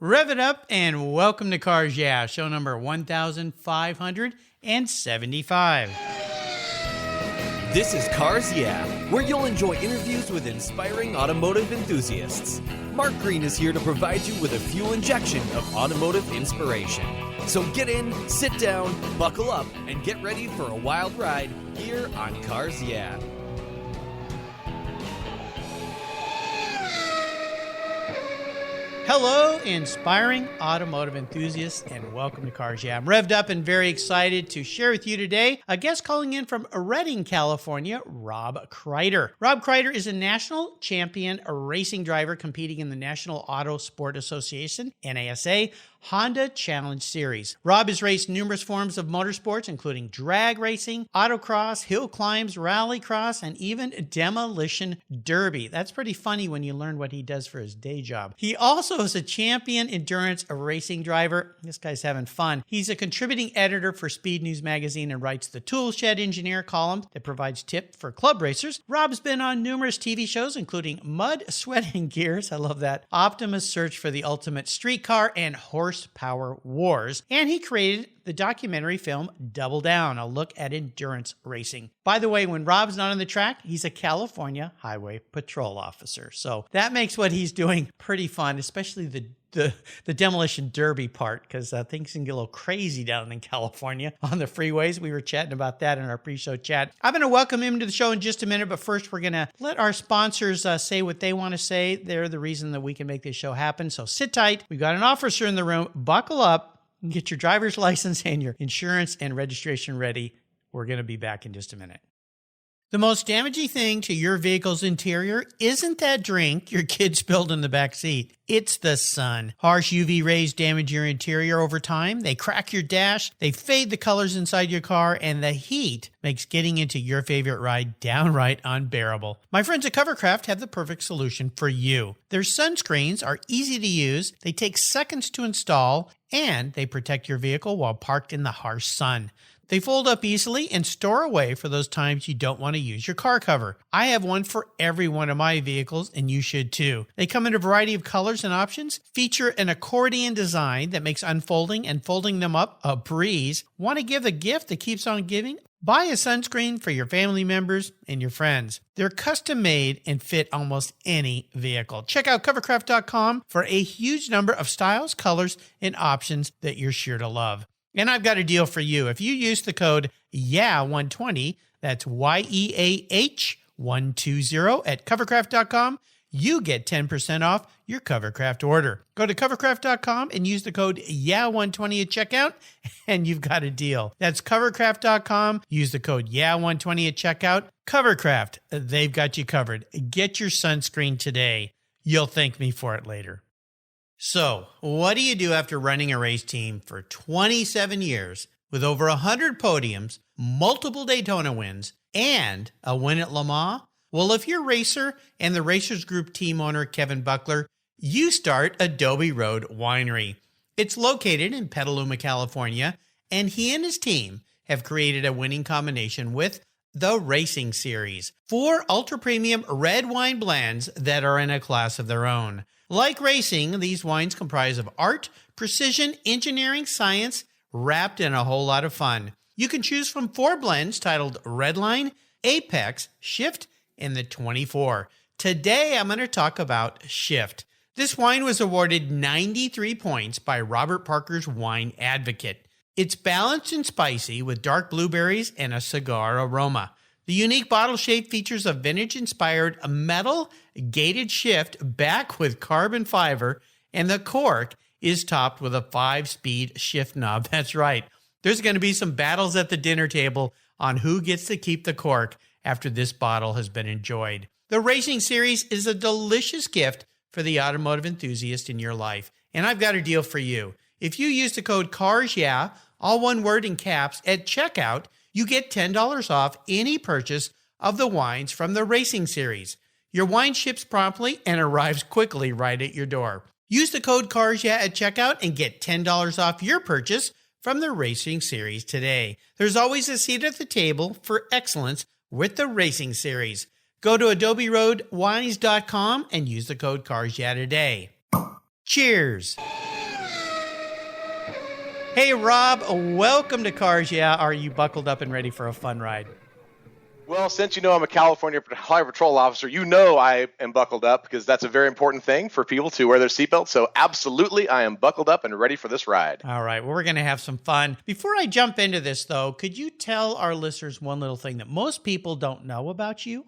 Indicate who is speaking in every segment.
Speaker 1: Rev it up and welcome to Cars Yeah, show number 1575.
Speaker 2: This is Cars Yeah, where you'll enjoy interviews with inspiring automotive enthusiasts. Mark Greene is here to provide you with a fuel injection of automotive inspiration. So get in, sit down, buckle up, and get ready for a wild ride here on Cars Yeah.
Speaker 1: Hello, inspiring automotive enthusiasts, and welcome to Cars Yeah. I'm revved up and very excited to share with you today a guest calling in from Redding, California, Rob Krider. Rob Krider is a national champion racing driver competing in the National Auto Sport Association, NASA, Honda Challenge Series. Rob has raced numerous forms of motorsports, including drag racing, autocross, hill climbs, rallycross, and even demolition derby. That's pretty funny when you learn what he does for his day job. He also is a champion endurance racing driver. This guy's having fun. He's a contributing editor for Speed News magazine and writes the Tool Shed Engineer column that provides tips for club racers. Rob's been on numerous TV shows, including Mud, Sweat, and Gears. I love that. Optimus Search for the Ultimate Streetcar and Horsepower Wars. And he created the documentary film Double Down, a look at endurance racing. By the way, when Rob's not on the track, he's a California Highway Patrol officer. So that makes what he's doing pretty fun, especially the demolition derby part, because things can get a little crazy down in California on the freeways. We were chatting about that in our pre-show chat. I'm going to welcome him to the show in just a minute, but first we're going to let our sponsors say what they want to say. They're the reason that we can make this show happen. So sit tight. We've got an officer in the room. Buckle up. Get your driver's license and your insurance and registration ready. We're going to be back in just a minute. The most damaging thing to your vehicle's interior isn't that drink your kid spilled in the back seat. It's the sun. Harsh UV rays damage your interior over time. They crack your dash, they fade the colors inside your car, and the heat makes getting into your favorite ride downright unbearable. My friends at Covercraft have the perfect solution for you. Their sunscreens are easy to use, they take seconds to install, and they protect your vehicle while parked in the harsh sun. They fold up easily and store away for those times you don't want to use your car cover. I have one for every one of my vehicles, and you should too. They come in a variety of colors and options, feature an accordion design that makes unfolding and folding them up a breeze. Want to give a gift that keeps on giving? Buy a sunscreen for your family members and your friends. They're custom made and fit almost any vehicle. Check out covercraft.com for a huge number of styles, colors, and options that you're sure to love. And I've got a deal for you. If you use the code YEAH120, that's YEAH120 at covercraft.com, you get 10% off your Covercraft order. Go to covercraft.com and use the code YEAH120 at checkout, and you've got a deal. That's covercraft.com. Use the code YEAH120 at checkout. Covercraft, they've got you covered. Get your sunscreen today. You'll thank me for it later. So, what do you do after running a race team for 27 years with over 100 podiums, multiple Daytona wins, and a win at Le Mans? Well, if you're a racer and the Racers Group team owner Kevin Buckler, you start Adobe Road Winery. It's located in Petaluma, California, and he and his team have created a winning combination with the Racing Series, 4 ultra-premium red wine blends that are in a class of their own. Like racing, these wines comprise of art, precision, engineering, science, wrapped in a whole lot of fun. You can choose from 4 blends titled Redline, Apex, Shift, and the 24. Today, I'm going to talk about Shift. This wine was awarded 93 points by Robert Parker's Wine Advocate. It's balanced and spicy with dark blueberries and a cigar aroma. The unique bottle shape features a vintage-inspired metal gated shift back with carbon fiber, and the cork is topped with a 5-speed shift knob. That's right. There's going to be some battles at the dinner table on who gets to keep the cork after this bottle has been enjoyed. The Racing Series is a delicious gift for the automotive enthusiast in your life, and I've got a deal for you. If you use the code CARSYEAH, all one word in caps, at checkout, you get $10 off any purchase of the wines from the Racing Series. Your wine ships promptly and arrives quickly right at your door. Use the code CARSYEAH at checkout and get $10 off your purchase from the Racing Series today. There's always a seat at the table for excellence with the Racing Series. Go to AdobeRoadWines.com and use the code CARSYEAH today. Cheers. Hey, Rob, welcome to Cars Yeah. Are you buckled up and ready for a fun ride?
Speaker 3: Well, since you know I'm a California Highway Patrol officer, you know I am buckled up because that's a very important thing for people to wear their seatbelt. So absolutely, I am buckled up and ready for this ride.
Speaker 1: All right, well, we're going to have some fun. Before I jump into this, though, could you tell our listeners one little thing that most people don't know about you?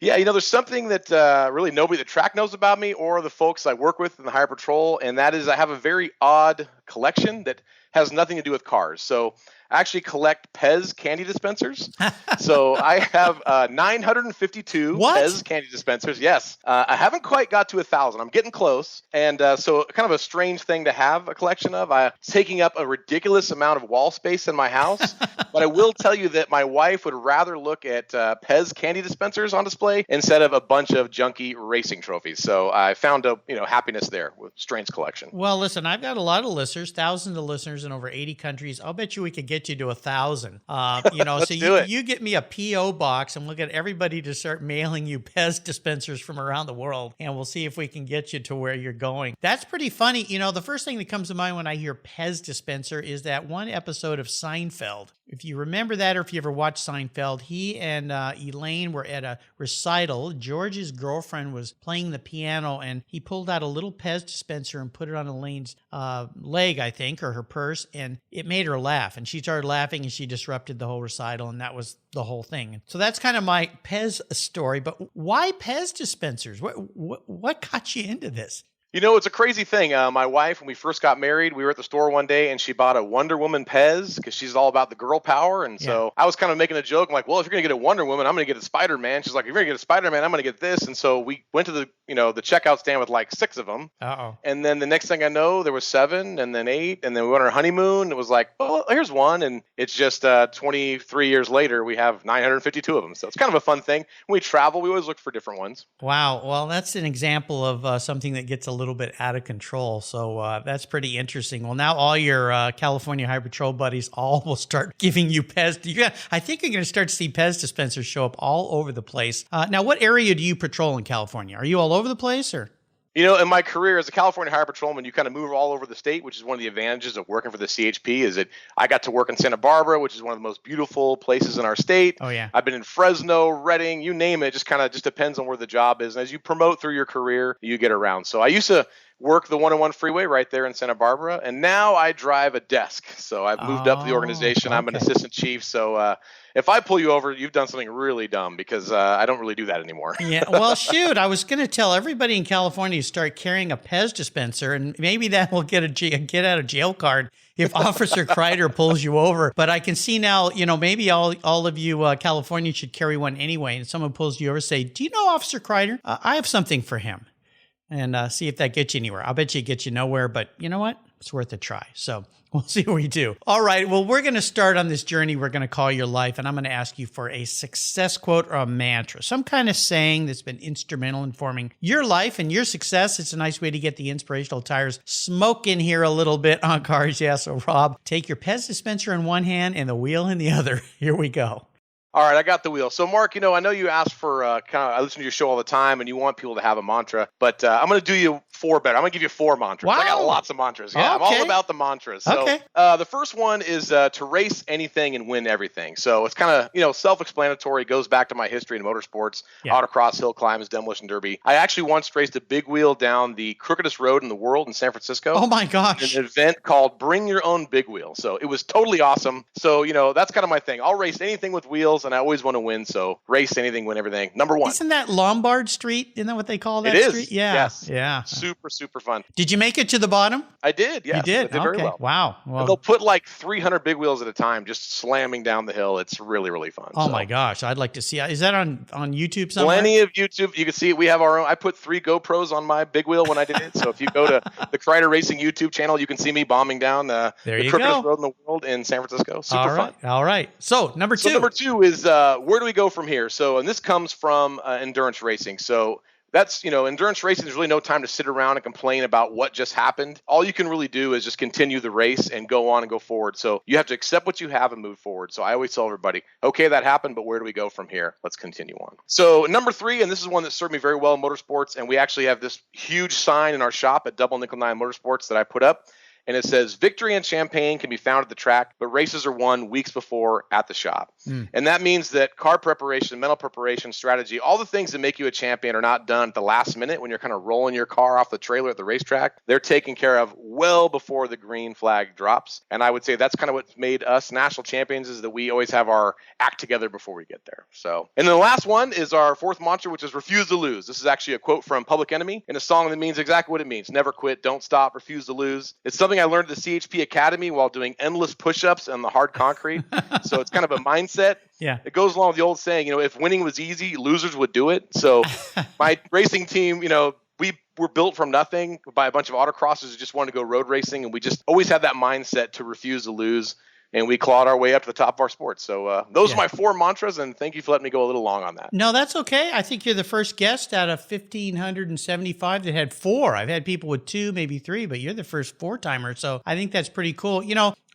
Speaker 3: Yeah, there's something that really nobody at the track knows about me or the folks I work with in the Highway Patrol, and that is I have a very odd collection that has nothing to do with cars. So I actually collect Pez candy dispensers. So I have 952 Pez candy dispensers. Yes. I haven't quite got to 1,000. I'm getting close. And so kind of a strange thing to have a collection of. I'm taking up a ridiculous amount of wall space in my house. But I will tell you that my wife would rather look at Pez candy dispensers on display instead of a bunch of junky racing trophies. So I found a happiness there with strange collection.
Speaker 1: Well, listen, I've got a lot of listeners, thousands of listeners in over 80 countries. I'll bet you we could get you to 1,000. So you get me a P.O. box and we'll get everybody to start mailing you Pez dispensers from around the world, and we'll see if we can get you to where you're going. That's pretty funny. The first thing that comes to mind when I hear Pez dispenser is that one episode of Seinfeld. If you remember that, or if you ever watched Seinfeld, he and Elaine were at a recital. George's girlfriend was playing the piano, and he pulled out a little Pez dispenser and put it on Elaine's leg, I think, or her purse, and it made her laugh. And she started laughing, and she disrupted the whole recital, and that was the whole thing. So that's kind of my Pez story. But why Pez dispensers? What got you into this?
Speaker 3: It's a crazy thing. My wife, when we first got married, we were at the store one day and she bought a Wonder Woman Pez because she's all about the girl power. And so I was kind of making a joke. I'm like, well, if you're going to get a Wonder Woman, I'm going to get a Spider-Man. She's like, if you're going to get a Spider-Man, I'm going to get this. And so we went to the checkout stand with like 6 of them.
Speaker 1: Uh-oh.
Speaker 3: And then the next thing I know, there was 7 and then 8. And then we went on our honeymoon. It was like, well, here's one. And it's just 23 years later, we have 952 of them. So it's kind of a fun thing. When we travel, we always look for different ones.
Speaker 1: Wow. Well, that's an example of something that gets a little bit out of control. So that's pretty interesting. Well, now all your California Highway Patrol buddies all will start giving you Pez. I think you're going to start to see Pez dispensers show up all over the place. Now, what area do you patrol in California? Are you all over the place, or?
Speaker 3: In my career as a California Highway Patrolman, you kind of move all over the state, which is one of the advantages of working for the CHP, is that I got to work in Santa Barbara, which is one of the most beautiful places in our state.
Speaker 1: Oh, yeah.
Speaker 3: I've been in Fresno, Redding, you name it. Just depends on where the job is. And as you promote through your career, you get around. So I used to work the 101 freeway right there in Santa Barbara, and now I drive a desk. So I've moved up the organization. Okay. I'm an assistant chief. So if I pull you over, you've done something really dumb because I don't really do that anymore.
Speaker 1: Yeah, well, shoot, I was going to tell everybody in California to start carrying a Pez dispenser, and maybe that will get a get out of jail card if Officer Krider pulls you over. But I can see now, maybe all of you Californians should carry one anyway, and someone pulls you over, say, do you know Officer Krider? I have something for him. And see if that gets you anywhere. I'll bet you it gets you nowhere, but you know what? It's worth a try. So we'll see what we do. All right. Well, we're going to start on this journey we're going to call your life, and I'm going to ask you for a success quote or a mantra, some kind of saying that's been instrumental in forming your life and your success. It's a nice way to get the inspirational tires smoking here a little bit on Cars Yeah. So, Rob, take your Pez dispenser in one hand and the wheel in the other. Here we go.
Speaker 3: All right, I got the wheel. So, Mark, I know you asked for I listen to your show all the time, and you want people to have a mantra, but I'm going to do you 4 better. I'm going to give you 4 mantras.
Speaker 1: Wow.
Speaker 3: I got lots of mantras. Yeah,
Speaker 1: okay.
Speaker 3: I'm all about the mantras. So,
Speaker 1: okay.
Speaker 3: The first one is to race anything and win everything. So it's kind of, self-explanatory. Goes back to my history in motorsports, autocross, hill climbs, demolition derby. I actually once raced a big wheel down the crookedest road in the world in San Francisco.
Speaker 1: Oh, my gosh.
Speaker 3: An event called Bring Your Own Big Wheel. So it was totally awesome. So, that's kind of my thing. I'll race anything with wheels, and I always want to win. So race anything, win everything. Number 1.
Speaker 1: Isn't that Lombard Street? Isn't that what they call that
Speaker 3: street?
Speaker 1: It is. Yeah.
Speaker 3: Yes.
Speaker 1: Yeah.
Speaker 3: Super, super fun.
Speaker 1: Did you make it to the bottom?
Speaker 3: I did. Yes.
Speaker 1: You did?
Speaker 3: I did very well.
Speaker 1: Wow. Well,
Speaker 3: and they'll put like 300 big wheels at a time, just slamming down the hill. It's really, really fun.
Speaker 1: Oh my gosh. I'd like to see. Is that on YouTube somewhere?
Speaker 3: Plenty of YouTube. You can see it. We have our own. I put 3 GoPros on my big wheel when I did it. So if you go to the Krider Racing YouTube channel, you can see me bombing down the crookedest road in the world in San Francisco. Super fun.
Speaker 1: All right. So number 2.
Speaker 3: So number 2 is where do we go from here? So, and this comes from endurance racing. So that's, endurance racing, there's really no time to sit around and complain about what just happened. All you can really do is just continue the race and go on and go forward. So you have to accept what you have and move forward. So I always tell everybody, okay, that happened, but where do we go from here? Let's continue on. So number 3, and this is one that served me very well in motorsports, and we actually have this huge sign in our shop at Double Nickel 9 Motorsports that I put up. And it says, victory and champagne can be found at the track, but races are won weeks before at the shop. And that means that car preparation, mental preparation, strategy, all the things that make you a champion are not done at the last minute when you're kind of rolling your car off the trailer at the racetrack. They're taken care of well before the green flag drops. And I would say that's kind of what's made us national champions, is that we always have our act together before we get there. So, and then the last one is our 4th mantra, which is refuse to lose. This is actually a quote from Public Enemy in a song that means exactly what it means. Never quit, don't stop, refuse to lose. It's something I learned at the CHP Academy while doing endless push-ups on the hard concrete. So it's kind of a mindset.
Speaker 1: Yeah.
Speaker 3: It goes along with the old saying, if winning was easy, losers would do it. So my racing team, we were built from nothing by a bunch of autocrossers who just wanted to go road racing. And we just always had that mindset to refuse to lose. And we clawed our way up to the top of our sport. So those are my 4 mantras, and thank you for letting me go a little long on that.
Speaker 1: No, that's okay. I think you're the first guest out of 1,575 that had 4. I've had people with 2, maybe 3, but you're the first 4-timer. So I think that's pretty cool.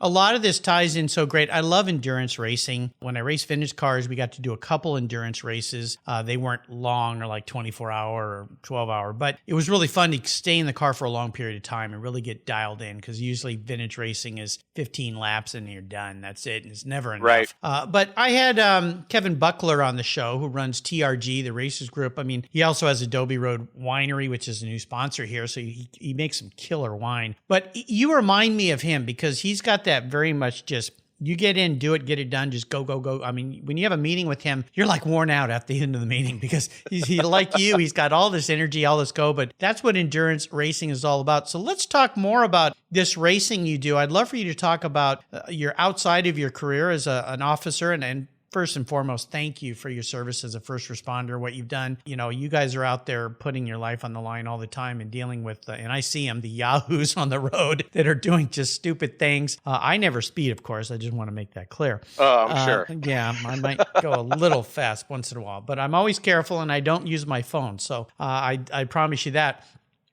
Speaker 1: A lot of this ties in so great. I love endurance racing. When I race vintage cars, we got to do a couple endurance races. They weren't long, or like 24-hour or 12-hour, but it was really fun to stay in the car for a long period of time and really get dialed in, because usually vintage racing is 15 laps and you're done. That's it. And it's never enough.
Speaker 3: Right.
Speaker 1: But I had Kevin Buckler on the show, who runs TRG, the Racers Group. I mean, he also has Adobe Road Winery, which is a new sponsor here. So he makes some killer wine. But you remind me of him, because he's got that very much just, you get in, do it, get it done, just go, go, go. I mean, when you have a meeting with him, you're like worn out at the end of the meeting, because he's like you, he's got all this energy, all this go, but that's what endurance racing is all about. So let's talk more about this racing you do. I'd love for you to talk about your outside of your career as an officer, and first and foremost, thank you for your service as a first responder, what you've done. You guys are out there putting your life on the line all the time and dealing with, and I see them, the yahoos on the road that are doing just stupid things. I never speed, of course. I just want to make that clear.
Speaker 3: Oh, I'm sure.
Speaker 1: Yeah, I might go a little fast once in a while, but I'm always careful, and I don't use my phone. So I promise you that.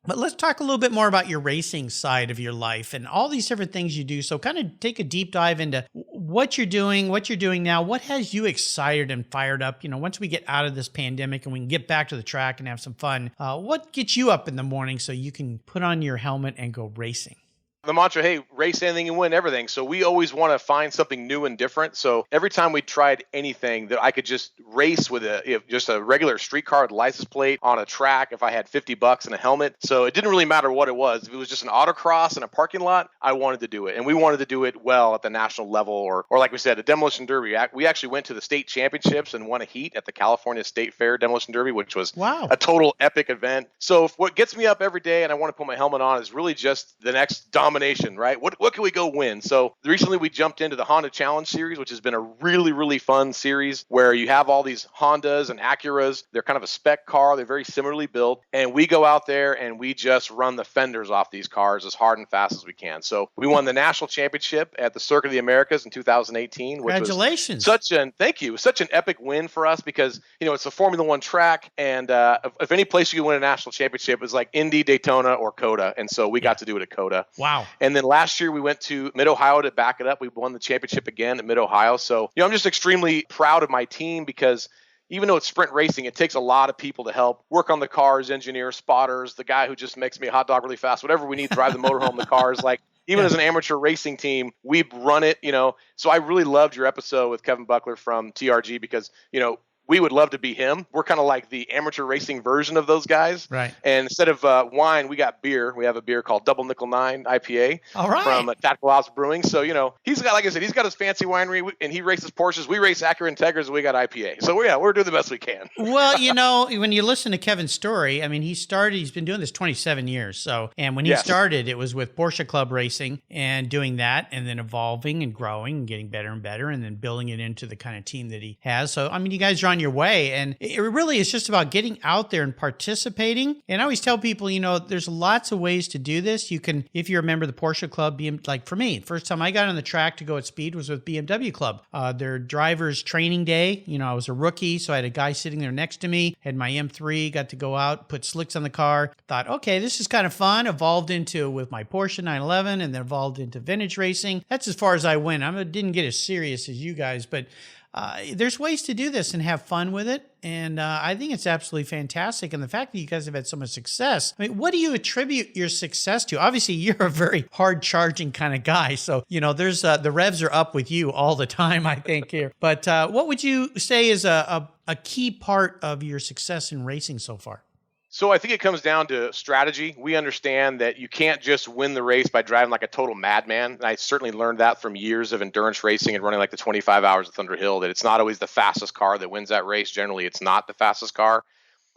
Speaker 1: But let's talk a little bit more about your racing side of your life and all these different things you do. So kind of take a deep dive into what you're doing now. What has you excited and fired up? Once we get out of this pandemic and we can get back to the track and have some fun, what gets you up in the morning so you can put on your helmet and go racing?
Speaker 3: The mantra, hey, race anything and win everything. So we always want to find something new and different. So every time we tried anything that I could just race with just a regular street car with a license plate on a track, if I had $50 and a helmet. So it didn't really matter what it was. If it was just an autocross in a parking lot, I wanted to do it. And we wanted to do it well at the national level, or like we said, a demolition derby. We actually went to the state championships and won a heat at the California State Fair demolition derby, which was a total epic event. So what gets me up every day and I want to put my helmet on is really just the next domination, right? What can we go win? So recently we jumped into the Honda Challenge Series, which has been a really, really fun series where you have all these Hondas and Acuras. They're kind of a spec car. They're very similarly built. And we go out there and we just run the fenders off these cars as hard and fast as we can. So we won the national championship at the Circuit of the Americas in 2018. Which
Speaker 1: Congratulations.
Speaker 3: Thank you. It was such an epic win for us because, it's a Formula One track. And if any place you can win a national championship, it's like Indy, Daytona, or COTA. And so we got to do it at COTA.
Speaker 1: Wow.
Speaker 3: And then last year we went to Mid-Ohio to back it up. We won the championship again at Mid-Ohio. So, I'm just extremely proud of my team because even though it's sprint racing, it takes a lot of people to help work on the cars, engineers, spotters, the guy who just makes me a hot dog really fast, whatever we need to drive the motorhome, the cars. Like, even as an amateur racing team, we run it, So I really loved your episode with Kevin Buckler from TRG because, we would love to be him. We're kind of like the amateur racing version of those guys.
Speaker 1: Right.
Speaker 3: And instead of wine, we got beer. We have a beer called Double Nickel 9 IPA from Tactical Ops Brewing. So, he's got, like I said, he's got his fancy winery and he races Porsches. We race Acura Integras and we got IPA. So, we're doing the best we can.
Speaker 1: Well, when you listen to Kevin's story, I mean, he's been doing this 27 years. So, and when he started, it was with Porsche Club Racing and doing that and then evolving and growing and getting better and better and then building it into the kind of team that he has. So, I mean, you guys are on your way. And it really is just about getting out there and participating. And I always tell people, there's lots of ways to do this. You can, if you remember the Porsche Club, like for me, first time I got on the track to go at speed was with BMW Club. Their driver's training day, I was a rookie, so I had a guy sitting there next to me, had my M3, got to go out, put slicks on the car, thought, okay, this is kind of fun, evolved into with my Porsche 911 and then evolved into vintage racing. That's as far as I went. I didn't get as serious as you guys, but there's ways to do this and have fun with it. And I think it's absolutely fantastic. And the fact that you guys have had so much success, what do you attribute your success to? Obviously, you're a very hard charging kind of guy. So, there's the revs are up with you all the time, I think here. But what would you say is a key part of your success in racing so far?
Speaker 3: So I think it comes down to strategy. We understand that you can't just win the race by driving like a total madman. And I certainly learned that from years of endurance racing and running like the 25 hours of Thunder Hill, that it's not always the fastest car that wins that race. Generally, it's not the fastest car.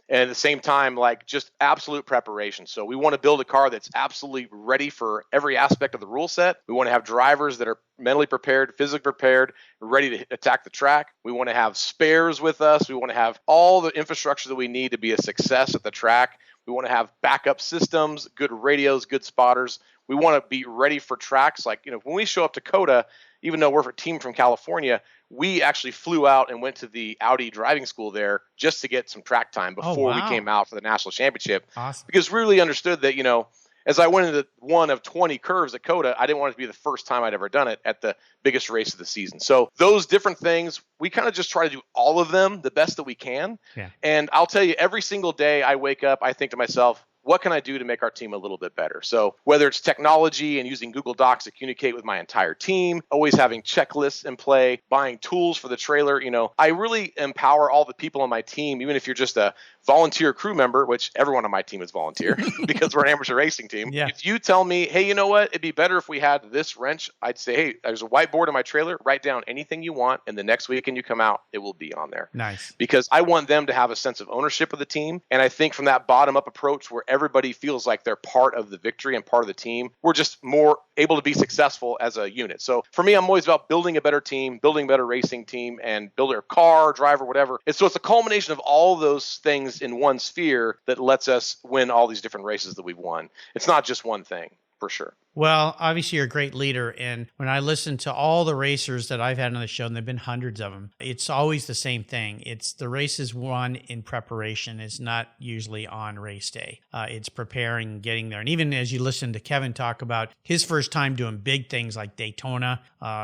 Speaker 3: And at the same time, like just absolute preparation. So we want to build a car that's absolutely ready for every aspect of the rule set. We want to have drivers that are mentally prepared, physically prepared, ready to attack the track. We want to have spares with us. We want to have all the infrastructure that we need to be a success at the track. We want to have backup systems, good radios, good spotters. We want to be ready for tracks. Like, when we show up to COTA, even though we're a team from California, we actually flew out and went to the Audi driving school there just to get some track time before we came out for the national championship.
Speaker 1: Awesome.
Speaker 3: Because we really understood that, as I went into one of 20 curves at COTA, I didn't want it to be the first time I'd ever done it at the biggest race of the season. So those different things, we kind of just try to do all of them the best that we can.
Speaker 1: Yeah.
Speaker 3: And I'll tell you, every single day I wake up, I think to myself, what can I do to make our team a little bit better? So whether it's technology and using Google Docs to communicate with my entire team, always having checklists in play, buying tools for the trailer, I really empower all the people on my team, even if you're just a volunteer crew member, which everyone on my team is volunteer because we're an amateur racing team.
Speaker 1: Yeah.
Speaker 3: If you tell me, hey, you know what, it'd be better if we had this wrench, I'd say, hey, there's a whiteboard in my trailer, write down anything you want, and the next weekend you come out, it will be on there.
Speaker 1: Nice.
Speaker 3: Because I want them to have a sense of ownership of the team. And I think from that bottom-up approach where everybody feels like they're part of the victory and part of the team, we're just more able to be successful as a unit. So for me, I'm always about building a better team, building a better racing team, and building a car, driver, whatever. And so it's a culmination of all those things in one sphere that lets us win all these different races that we've won. It's not just one thing, for sure.
Speaker 1: Well, obviously you're a great leader. And when I listen to all the racers that I've had on the show, and there've been hundreds of them, it's always the same thing. It's the race is won in preparation. It's not usually on race day. It's preparing, getting there. And even as you listen to Kevin talk about his first time doing big things like Daytona,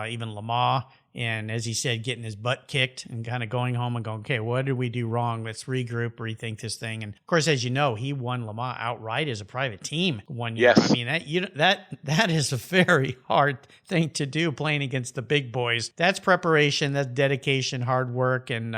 Speaker 1: even Le Mans, and as he said, getting his butt kicked and kind of going home and going, okay, what did we do wrong? Let's regroup, rethink this thing. And of course, as you know, he won Le Mans outright as a private team 1 year.
Speaker 3: Yes.
Speaker 1: I mean, that is a very hard thing to do, playing against the big boys. That's preparation, that's dedication, hard work. And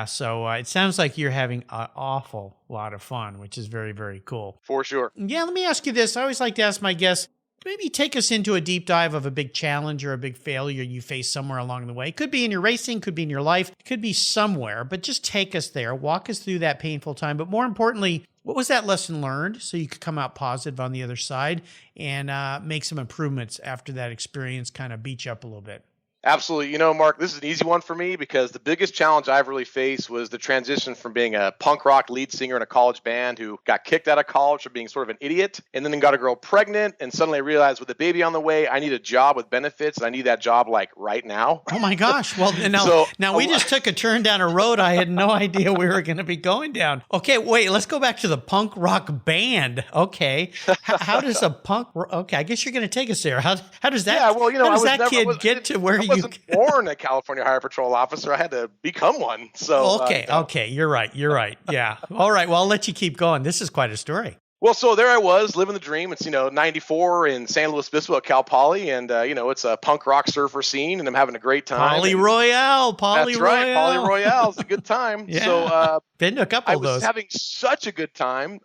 Speaker 1: so it sounds like you're having an awful lot of fun, which is very, very cool.
Speaker 3: For sure.
Speaker 1: Yeah, let me ask you this. I always like to ask my guests, maybe take us into a deep dive of a big challenge or a big failure you faced somewhere along the way. Could be in your racing, could be in your life, could be somewhere, but just take us there. Walk us through that painful time. But more importantly, what was that lesson learned so you could come out positive on the other side and make some improvements after that experience kind of beat you up a little bit?
Speaker 3: Absolutely. Mark, this is an easy one for me because the biggest challenge I've really faced was the transition from being a punk rock lead singer in a college band who got kicked out of college for being sort of an idiot and then got a girl pregnant and suddenly realized with a baby on the way, I need a job with benefits and I need that job like right now.
Speaker 1: Oh my gosh. Well, now we just took a turn down a road I had no idea we were going to be going down. Okay, wait, let's go back to the punk rock band. Okay. How does a punk, okay, I guess you're going to take us there. How does that, how does that kid get to where
Speaker 3: I wasn't born a California Highway Patrol officer. I had to become one. So
Speaker 1: okay, you're right. Yeah. All right. Well, I'll let you keep going. This is quite a story.
Speaker 3: Well, so there I was living the dream. It's, 94 in San Luis Obispo at Cal Poly. And, it's a punk rock surfer scene and I'm having a great time.
Speaker 1: Poly Royale.
Speaker 3: That's right. Poly Royale. It's a good time.
Speaker 1: Yeah.
Speaker 3: So
Speaker 1: Been to a couple
Speaker 3: I
Speaker 1: of
Speaker 3: was
Speaker 1: those.
Speaker 3: having such a good time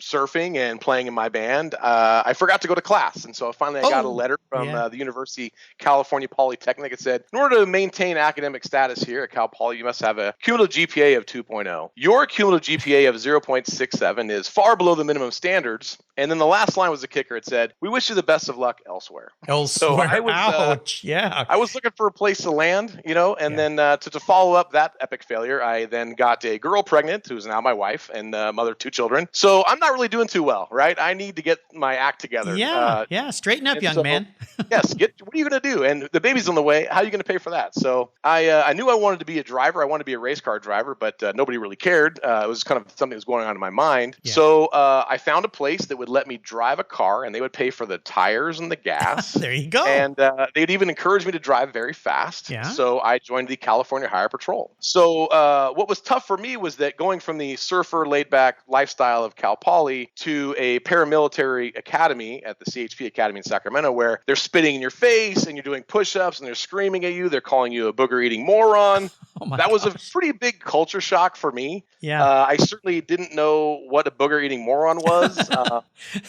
Speaker 3: surfing and playing in my band. I forgot to go to class. And so finally I got a letter from the University California Polytechnic. It said, in order to maintain academic status here at Cal Poly, you must have a cumulative GPA of 2.0. Your cumulative GPA of 0.67 is far below the minimum standards. And then the last line was the kicker. It said, we wish you the best of luck elsewhere. So I was,
Speaker 1: ouch. Yeah.
Speaker 3: I was looking for a place to land, and then to follow up that epic failure, I then got a girl pregnant, who's now my wife and mother of 2 children. So I'm not really doing too well, right? I need to get my act together.
Speaker 1: Yeah. Straighten up, young man.
Speaker 3: Yes. What are you going to do? And the baby's on the way. How are you going to pay for that? So I knew I wanted to be a driver. I wanted to be a race car driver, but nobody really cared. It was kind of something that was going on in my mind. Yeah. So I found a place that would let me drive a car, and they would pay for the tires and the gas.
Speaker 1: There you go.
Speaker 3: And they'd even encourage me to drive very fast. Yeah. So I joined the California Highway Patrol. So what was tough for me was that going from the surfer laid-back lifestyle of Cal Poly to a paramilitary academy at the CHP Academy in Sacramento, where they're spitting in your face and you're doing push-ups and they're screaming at you. They're calling you a booger-eating moron. That was a pretty big culture shock for me.
Speaker 1: Yeah.
Speaker 3: I certainly didn't know what a booger-eating moron was.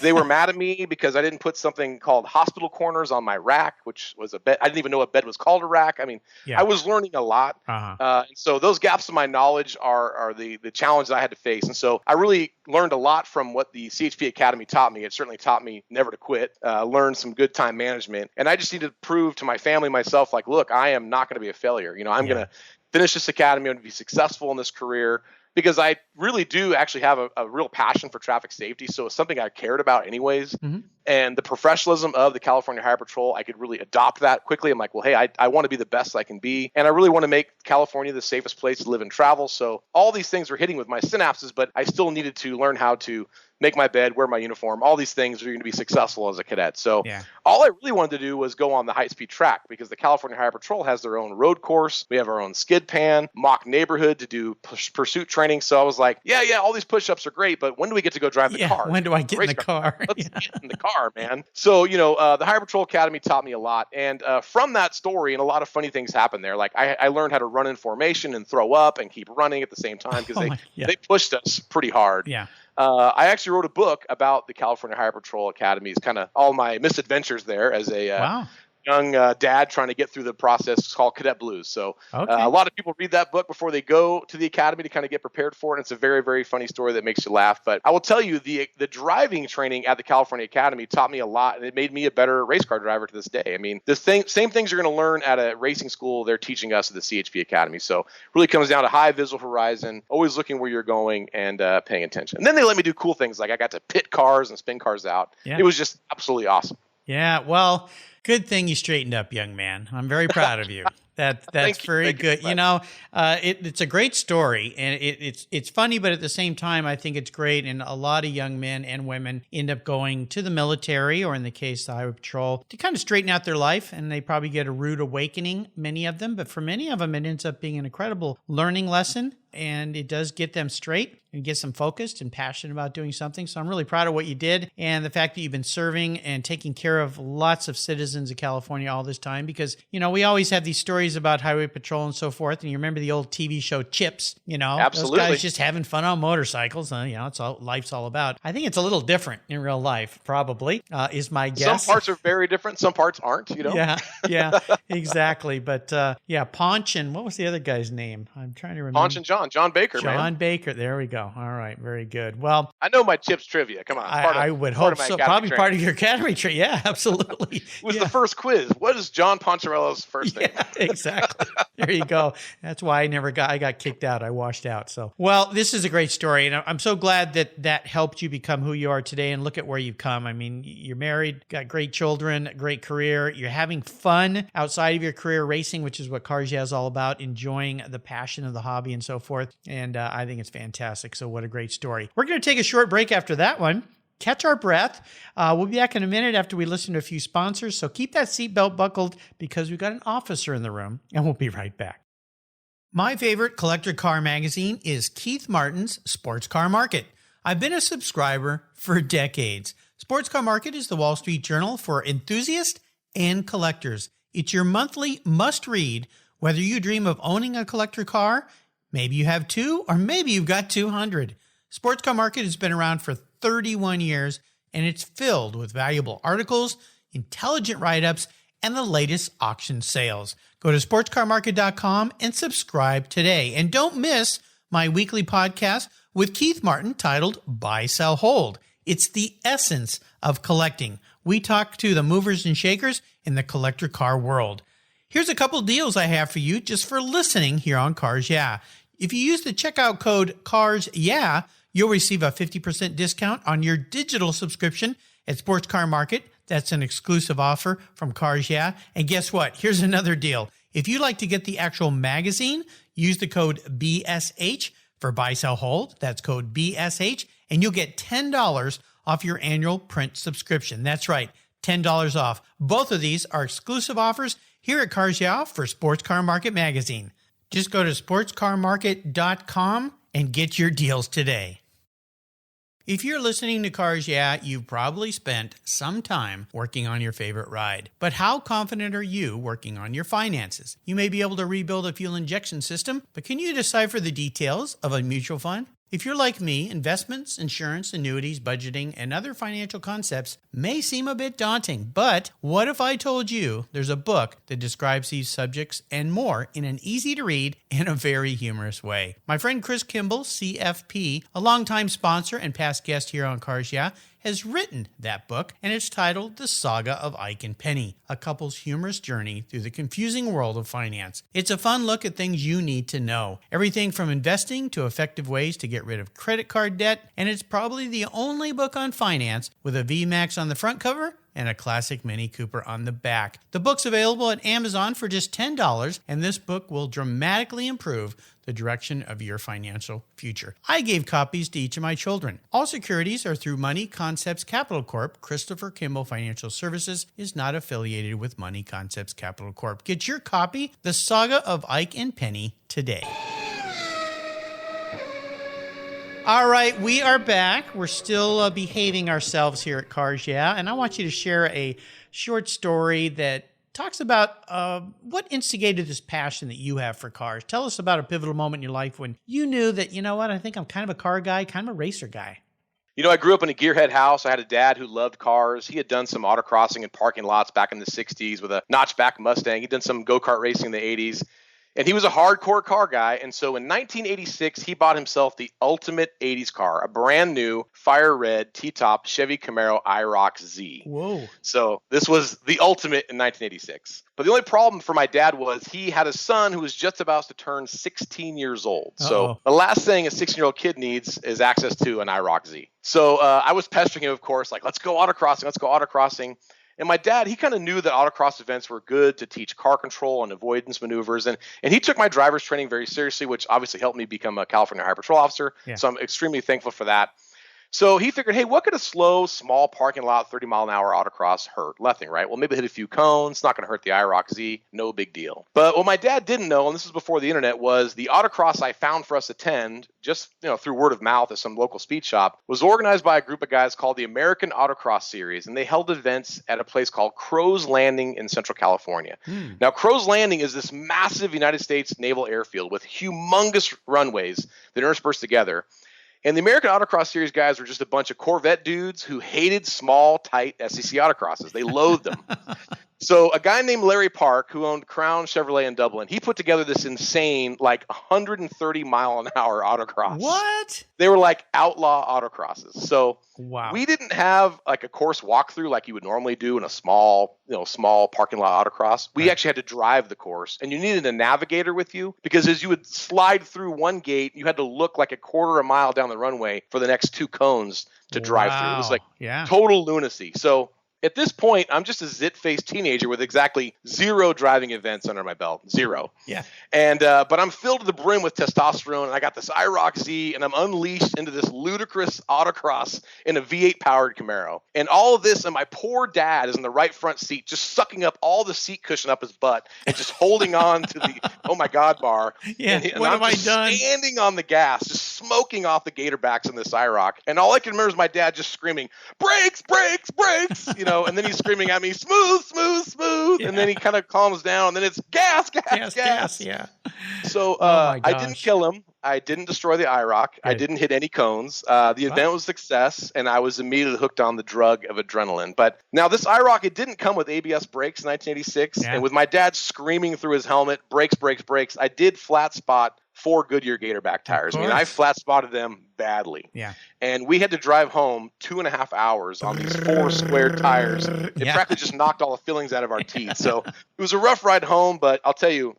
Speaker 3: They were mad at me because I didn't put something called hospital corners on my rack, which was a bed. I didn't even know a bed was called a rack. I mean, I was learning a lot. And so those gaps in my knowledge are the challenge that I had to face. And so I really learned a lot from what the CHP Academy taught me. It certainly taught me never to quit, learn some good time management. And I just need to prove to my family, myself, like, look, I am not going to be a failure. I'm going to finish this academy. I'm going to be successful in this career, because I really do actually have a real passion for traffic safety. So it's something I cared about anyways. And the professionalism of the California Highway Patrol, I could really adopt that quickly. I'm like, well, hey, I want to be the best I can be. And I really want to make California the safest place to live and travel. So all these things were hitting with my synapses, but I still needed to learn how to make my bed, wear my uniform. All these things are going to be successful as a cadet. So all I really wanted to do was go on the high-speed track, because the California Highway Patrol has their own road course. We have our own skid pan, mock neighborhood to do pursuit training. So I was like, all these push-ups are great, but when do we get to go drive the car?
Speaker 1: When do I get in the car?
Speaker 3: Let's get in the car, man. So, the Highway Patrol Academy taught me a lot. And from that story, and a lot of funny things happened there. Like I learned how to run in formation and throw up and keep running at the same time, because they pushed us pretty hard. Yeah. I actually wrote a book about the California Highway Patrol Academy's kind of all my misadventures there as a young dad trying to get through the process. It's called Cadet Blues. So a lot of people read that book before they go to the academy to kind of get prepared for it. And it's a very, very funny story that makes you laugh. But I will tell you, the driving training at the California Academy taught me a lot, and it made me a better race car driver to this day. I mean, the same things you're going to learn at a racing school, they're teaching us at the CHP Academy. So it really comes down to high visual horizon, always looking where you're going and paying attention. And then they let me do cool things. Like I got to pit cars and spin cars out. Yeah. It was just absolutely awesome.
Speaker 1: Yeah, well, good thing you straightened up, young man. I'm very proud of you. That's very good. It's a great story, and it's funny, but at the same time, I think it's great. And a lot of young men and women end up going to the military, or in the case, the Highway Patrol, to kind of straighten out their life, and they probably get a rude awakening, many of them. But for many of them, it ends up being an incredible learning lesson, and it does get them straight and gets them focused and passionate about doing something. So I'm really proud of what you did, and the fact that you've been serving and taking care of lots of citizens of California all this time, because, we always have these stories about Highway Patrol and so forth. And you remember the old TV show Chips,
Speaker 3: Absolutely.
Speaker 1: Those guys just having fun on motorcycles. It's all life's all about. I think it's a little different in real life, probably, is my guess.
Speaker 3: Some parts are very different. Some parts aren't,
Speaker 1: Yeah, exactly. But Ponch, and what was the other guy's name? I'm trying to remember.
Speaker 3: Ponch and John Baker, man.
Speaker 1: John Baker. There we go. All right. Very good. Well,
Speaker 3: I know my Chips trivia. Come on.
Speaker 1: I would hope so. Probably part of your academy training. Yeah, absolutely.
Speaker 3: It was the first quiz. What is John Poncharella's first name?
Speaker 1: Yeah, exactly. There you go. That's why I got kicked out. I washed out. So, well, this is a great story. And I'm so glad that helped you become who you are today, and look at where you've come. I mean, you're married, got great children, great career. You're having fun outside of your career racing, which is what Cars Yeah is all about, enjoying the passion of the hobby and so forth. And I think it's fantastic. So what a great story. We're going to take a short break after that one. Catch our breath. We'll be back in a minute after we listen to a few sponsors. So keep that seatbelt buckled, because we've got an officer in the room, and we'll be right back. My favorite collector car magazine is Keith Martin's Sports Car Market. I've been a subscriber for decades. Sports Car Market is the Wall Street Journal for enthusiasts and collectors. It's your monthly must-read, whether you dream of owning a collector car, Maybe you have 2, or maybe you've got 200. Sports Car Market has been around for 31 years, and it's filled with valuable articles, intelligent write-ups, and the latest auction sales. Go to sportscarmarket.com and subscribe today. And don't miss my weekly podcast with Keith Martin titled Buy, Sell, Hold. It's the essence of collecting. We talk to the movers and shakers in the collector car world. Here's a couple deals I have for you just for listening here on Cars Yeah. If you use the checkout code Cars Yeah, you'll receive a 50% discount on your digital subscription at Sports Car Market. That's an exclusive offer from Cars Yeah. And guess what? Here's another deal. If you'd like to get the actual magazine, use the code BSH for Buy, Sell, Hold. That's code BSH, and you'll get $10 off your annual print subscription. That's right, $10 off. Both of these are exclusive offers here at Cars Yeah for Sports Car Market Magazine. Just go to sportscarmarket.com and get your deals today. If you're listening to Cars Yeah, you've probably spent some time working on your favorite ride. But how confident are you working on your finances? You may be able to rebuild a fuel injection system, but can you decipher the details of a mutual fund? If you're like me, investments, insurance, annuities, budgeting, and other financial concepts may seem a bit daunting, but what if I told you there's a book that describes these subjects and more in an easy-to-read and a very humorous way? My friend Chris Kimball, CFP, a longtime sponsor and past guest here on Cars Yeah, has written that book, and it's titled The Saga of Ike and Penny, a couple's humorous journey through the confusing world of finance. It's a fun look at things you need to know, everything from investing to effective ways to get rid of credit card debt, and it's probably the only book on finance with a VMAX on the front cover and a classic Mini Cooper on the back. The book's available at Amazon for just $10, and this book will dramatically improve the direction of your financial future. I gave copies to each of my children. All securities are through Money Concepts Capital Corp. Christopher Kimball Financial Services is not affiliated with Money Concepts Capital Corp. Get your copy, The Saga of Ike and Penny, today. All right, we are back. We're still behaving ourselves here at Cars Yeah, and I want you to share a short story that talks about what instigated this passion that you have for cars. Tell us about a pivotal moment in your life when you knew that, you know what, I think I'm kind of a car guy, kind of a racer guy.
Speaker 3: You know, I grew up in a gearhead house. I had a dad who loved cars. He had done some autocrossing in parking lots back in the 60s with a notchback Mustang. He'd done some go-kart racing in the 80s. And he was a hardcore car guy. And so in 1986, he bought himself the ultimate 80s car, a brand new fire red T-top Chevy Camaro IROC Z.
Speaker 1: Whoa.
Speaker 3: So this was the ultimate in 1986. But the only problem for my dad was he had a son who was just about to turn 16 years old.
Speaker 1: Uh-oh.
Speaker 3: So the last thing a 16-year-old kid needs is access to an IROC Z. So I was pestering him, of course, like, let's go autocrossing. And my dad, he kind of knew that autocross events were good to teach car control and avoidance maneuvers. And he took my driver's training very seriously, which obviously helped me become a California Highway Patrol officer. Yeah. So I'm extremely thankful for that. So he figured, hey, what could a slow, small parking lot, 30-mile-an-hour autocross hurt? Nothing, right? Well, maybe hit a few cones. It's not going to hurt the IROC Z. No big deal. But what my dad didn't know, and this was before the internet, was the autocross I found for us to attend, just through word of mouth at some local speed shop, was organized by a group of guys called the American Autocross Series, and they held events at a place called Crow's Landing in Central California. Now, Crow's Landing is this massive United States naval airfield with humongous runways that are interspersed together. And the American Autocross Series guys were just a bunch of Corvette dudes who hated small, tight SEC autocrosses. They loathed them. So a guy named Larry Park, who owned Crown Chevrolet in Dublin, he put together this insane, 130-mile-an-hour autocross.
Speaker 1: What?
Speaker 3: They were like outlaw autocrosses. So
Speaker 1: wow.
Speaker 3: We didn't have a course walkthrough like you would normally do in a small parking lot autocross. We actually had to drive the course, and you needed a navigator with you because as you would slide through one gate, you had to look like a quarter of a mile down the runway for the next two cones to drive through. It was total lunacy. So at this point, I'm just a zit-faced teenager with exactly 0 driving events under my belt. 0.
Speaker 1: Yeah.
Speaker 3: And but I'm filled to the brim with testosterone, and I got this IROC Z, and I'm unleashed into this ludicrous autocross in a V8 powered Camaro. And all of this, and my poor dad is in the right front seat, just sucking up all the seat cushion up his butt and just holding on to the oh my God bar.
Speaker 1: Yeah.
Speaker 3: And
Speaker 1: what
Speaker 3: I'm
Speaker 1: have I done?
Speaker 3: Standing on the gas, just smoking off the gator backs in this IROC. And all I can remember is my dad just screaming, "Brakes, brakes, brakes!" And then he's screaming at me, "Smooth, smooth, smooth." Yeah. And then he kind of calms down, and then it's gas.
Speaker 1: Yeah.
Speaker 3: So
Speaker 1: Oh my
Speaker 3: I didn't
Speaker 1: gosh.
Speaker 3: kill him. I didn't destroy the IROC. I
Speaker 1: Good.
Speaker 3: didn't hit any cones. The
Speaker 1: What?
Speaker 3: event was a success, and I was immediately hooked on the drug of adrenaline. But now this IROC, it didn't come with ABS brakes in 1986.
Speaker 1: Yeah.
Speaker 3: And with my dad screaming through his helmet, brakes, brakes, brakes, I did flat spot 4 Goodyear Gatorback tires. I mean, I
Speaker 1: course.
Speaker 3: flat spotted them badly.
Speaker 1: Yeah.
Speaker 3: And we had to drive home 2.5 hours on these 4 square tires. It
Speaker 1: Yeah.
Speaker 3: practically just knocked all the fillings out of our teeth. So it was a rough ride home, but I'll tell you,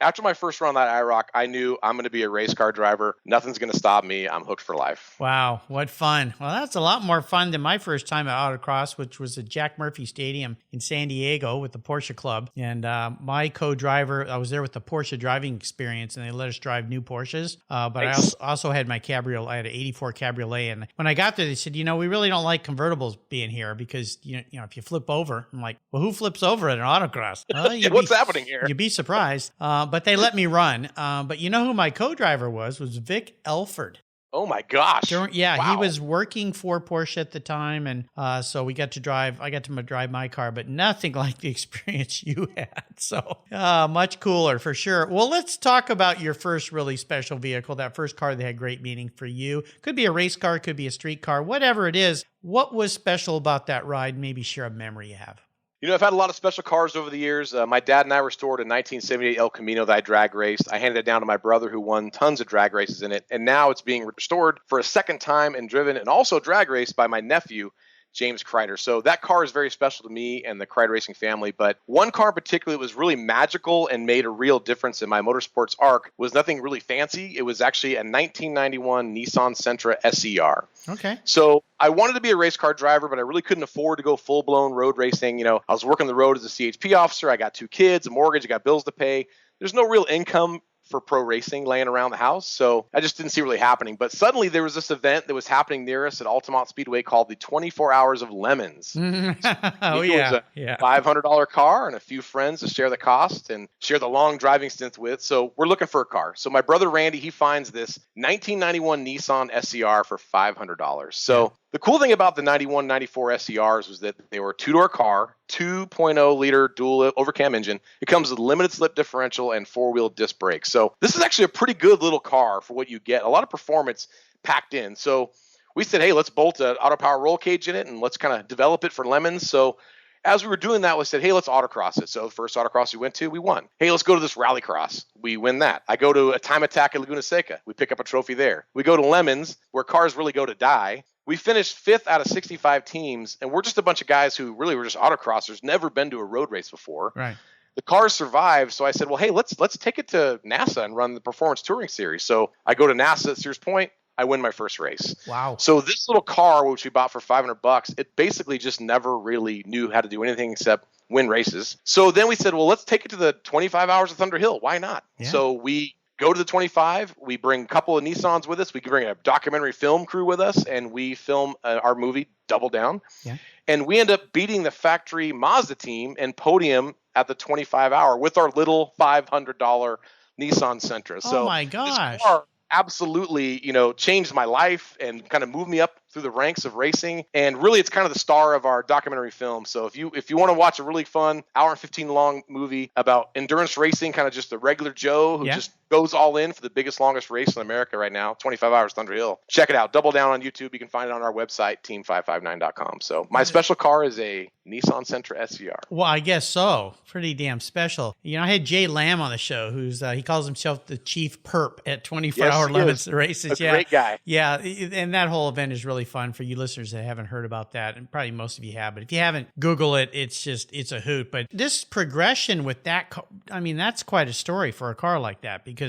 Speaker 3: after my first run on that IROC, I knew I'm going to be a race car driver. Nothing's going to stop me. I'm hooked for life.
Speaker 1: Wow, what fun. Well, that's a lot more fun than my first time at autocross, which was at Jack Murphy Stadium in San Diego with the Porsche Club. And my co-driver, I was there with the Porsche driving experience, and they let us drive new Porsches. But
Speaker 3: Nice.
Speaker 1: I also had my cabriolet. I had an 84 cabriolet. And when I got there, they said, we really don't like convertibles being here because, if you flip over, I'm like, well, who flips over at an autocross? Well,
Speaker 3: What's happening here?
Speaker 1: You'd be surprised. But they let me run. But you know who my co-driver was Vic Elford.
Speaker 3: Oh my gosh.
Speaker 1: He
Speaker 3: Wow.
Speaker 1: was working for Porsche at the time. And so I got to drive my car, but nothing like the experience you had. So much cooler for sure. Well, let's talk about your first really special vehicle, that first car that had great meaning for you. Could be a race car, could be a street car, whatever it is. What was special about that ride? Maybe share a memory you have.
Speaker 3: I've had a lot of special cars over the years. My dad and I restored a 1978 El Camino that I drag raced. I handed it down to my brother who won tons of drag races in it. And now it's being restored for a second time and driven and also drag raced by my nephew, James Krider. So that car is very special to me and the Krider Racing family. But one car in particular that was really magical and made a real difference in my motorsports arc was nothing really fancy. It was actually a 1991 Nissan Sentra SER.
Speaker 1: Okay.
Speaker 3: So I wanted to be a race car driver, but I really couldn't afford to go full-blown road racing. I was working the road as a CHP officer. I got 2 kids, a mortgage, I got bills to pay. There's no real income for pro racing laying around the house. So I just didn't see it really happening. But suddenly there was this event that was happening near us at Altamont Speedway called the 24 Hours of Lemons.
Speaker 1: Oh,
Speaker 3: It
Speaker 1: yeah.
Speaker 3: was a $500 car and a few friends to share the cost and share the long driving stints with. So we're looking for a car. So my brother Randy, he finds this 1991 Nissan SER for $500. So the cool thing about the 91, 94 SERs was that they were a 2-door car, 2.0 liter dual overcam engine. It comes with limited slip differential and 4-wheel disc brakes. So this is actually a pretty good little car for what you get. A lot of performance packed in. So we said, hey, let's bolt an auto power roll cage in it and let's kind of develop it for lemons. So as we were doing that, we said, hey, let's autocross it. So the first autocross we went to, we won. Hey, let's go to this rally cross. We win that. I go to a time attack at Laguna Seca. We pick up a trophy there. We go to Lemons, where cars really go to die. We finished 5th out of 65 teams, and we're just a bunch of guys who really were just autocrossers, never been to a road race before.
Speaker 1: Right.
Speaker 3: The cars survived, so I said, well, hey, let's take it to NASA and run the Performance Touring Series. So I go to NASA at Sears Point. I win my first race.
Speaker 1: Wow.
Speaker 3: So this little car, which we bought for $500, it basically just never really knew how to do anything except win races. So then we said, well, let's take it to the 25 Hours of Thunder Hill. Why not?
Speaker 1: Yeah.
Speaker 3: So we go to the 25. We bring a couple of Nissans with us. We can bring a documentary film crew with us, and we film our movie Double Down.
Speaker 1: Yeah.
Speaker 3: And we end up beating the factory Mazda team and podium at the 25 hour with our little $500 Nissan Sentra.
Speaker 1: Oh
Speaker 3: So
Speaker 1: my gosh.
Speaker 3: this car absolutely, changed my life and kind of moved me up through the ranks of racing. And really, it's kind of the star of our documentary film. So if you want to watch a really fun hour and 15 long movie about endurance racing, kind of just a regular Joe who just goes all in for the biggest, longest race in America right now, 25 Hours Thunder Hill. Check it out. Double Down on YouTube. You can find it on our website, team559.com. So my special car is a Nissan Sentra SER.
Speaker 1: Well, I guess so. Pretty damn special. I had Jay Lamb on the show, who's he calls himself the chief perp at 24-hour limits races.
Speaker 3: A great guy.
Speaker 1: Yeah, and that whole event is really fun for you listeners that haven't heard about that, and probably most of you have. But if you haven't, Google it. It's a hoot. But this progression with that, that's quite a story for a car like that because